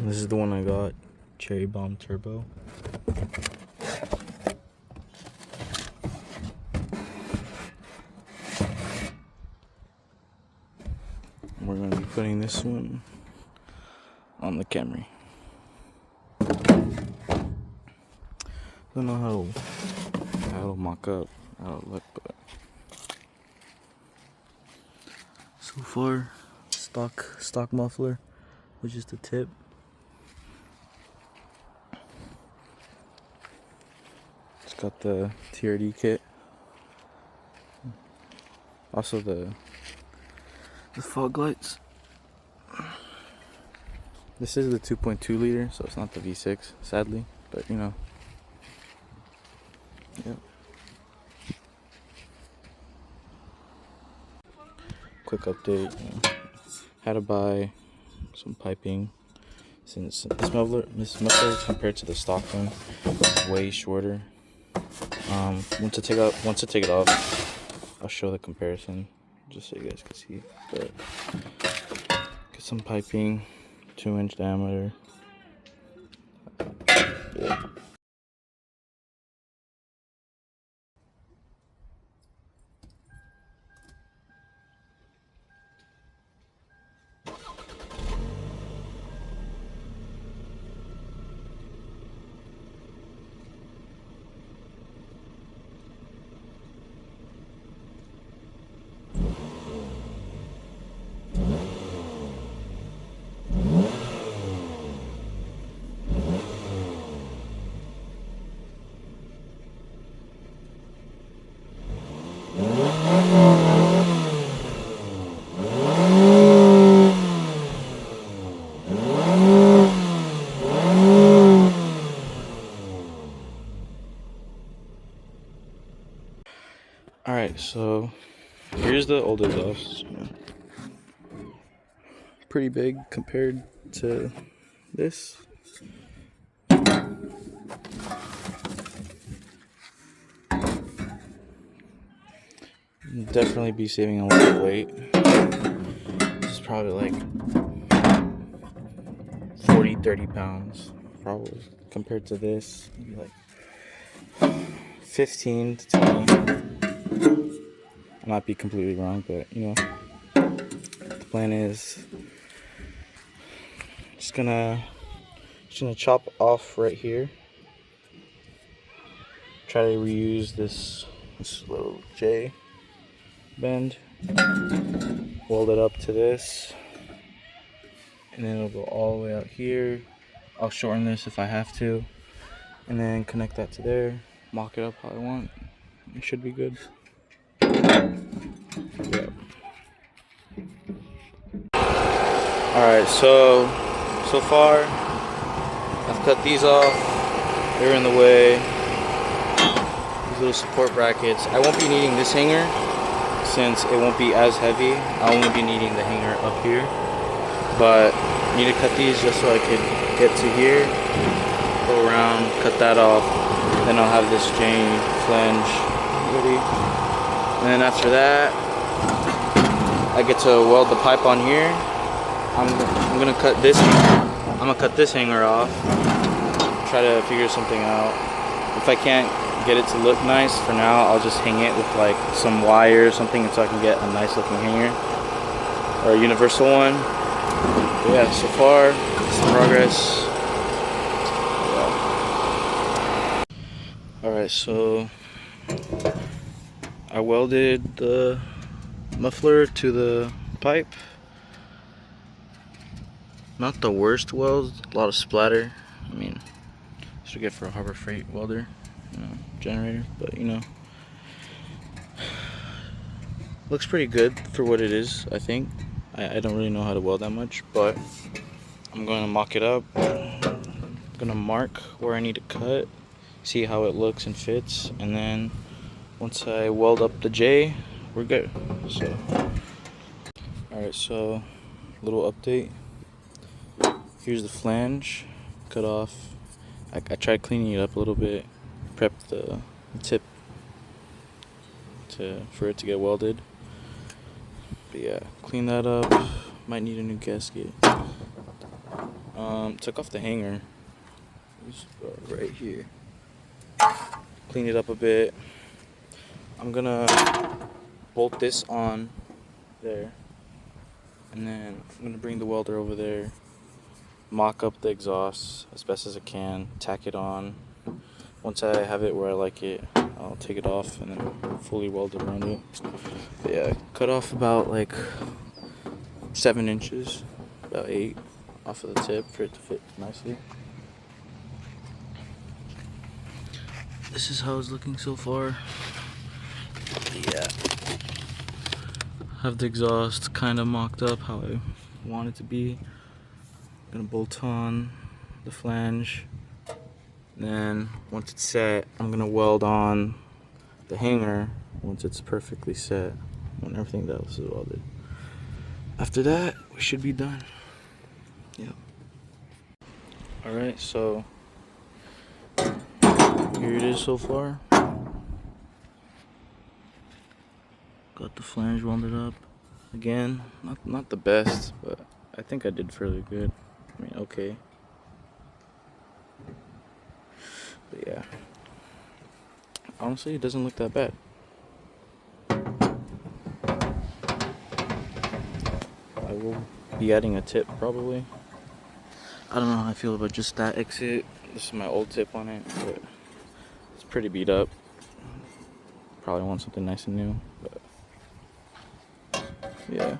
This is the one I got, Cherry Bomb Turbo. We're going to be putting this one on the Camry. Don't know how it'll mock up, how it'll look, but so far, stock muffler, which is the tip. It's got the TRD kit. Also the fog lights. This is the 2.2 liter, so it's not the V6, sadly, but you know. Yep. Quick update. Had to buy some piping since this muffler compared to the stock one is way shorter. Once I take it off, I'll show the comparison just so you guys can see. But get some piping, 2-inch diameter. Yeah. Alright, so here's the old exhaust. Pretty big compared to this. Definitely be saving a lot of weight. This is probably like 40-30 pounds, probably, compared to this, maybe like 15 to 20. I might be completely wrong, but you know, the plan is just gonna chop off right here. Try to reuse this little J bend, weld it up to this, and then it'll go all the way out here. I'll shorten this if I have to, and then connect that to there, mock it up how I want. It should be good. Yeah. Alright, so far I've cut these off. They're in the way. These little support brackets. I won't be needing this hanger since it won't be as heavy. I'll only be needing the hanger up here. But I need to cut these just so I could get to here, go around, cut that off. Then I'll have this chain flange ready. And then after that, I get to weld the pipe on here. I'm gonna cut this. I'm gonna cut this hanger off. Try to figure something out. If I can't get it to look nice for now, I'll just hang it with like some wire or something, so I can get a nice looking hanger or a universal one. But yeah, so far some progress. Yeah. All right, so I welded the muffler to the pipe. Not the worst weld, a lot of splatter. I mean, this would get for a Harbor Freight welder, you know, generator, but you know, looks pretty good for what it is, I think. I don't really know how to weld that much, but I'm going to mock it up. I'm gonna mark where I need to cut, see how it looks and fits, and then once I weld up the J, we're good. So, alright, so little update. Here's the flange cut off. I tried cleaning it up a little bit, prepped the tip for it to get welded. But yeah, clean that up. Might need a new gasket. Took off the hanger. Just right here. Clean it up a bit. I'm gonna bolt this on there, and then I'm gonna bring the welder over there, mock up the exhaust as best as I can, tack it on. Once I have it where I like it, I'll take it off and then fully weld it around it. But yeah, cut off about like 7 inches, about 8 off of the tip for it to fit nicely. This is how it's looking so far. Yeah, have the exhaust kind of mocked up how I want it to be. Gonna bolt on the flange. Then once it's set, I'm gonna weld on the hanger once it's perfectly set, when everything else is welded. After that, we should be done. Yep. Alright, so here it is so far. Got the flange welded up. Again, not the best, but I think I did fairly good. I mean, okay. But yeah, honestly, it doesn't look that bad. I will be adding a tip probably. I don't know how I feel about just that exit. This is my old tip on it, but it's pretty beat up. Probably want something nice and new, but yeah.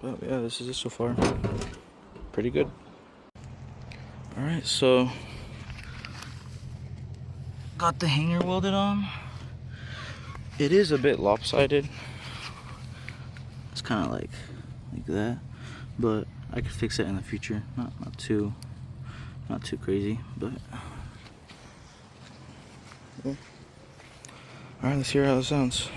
But yeah, this is it so far. Pretty good. Alright, so got the hanger welded on. It is a bit lopsided. It's kind of like that, but I could fix it in the future. Not too crazy, but yeah. All right, let's hear how it sounds.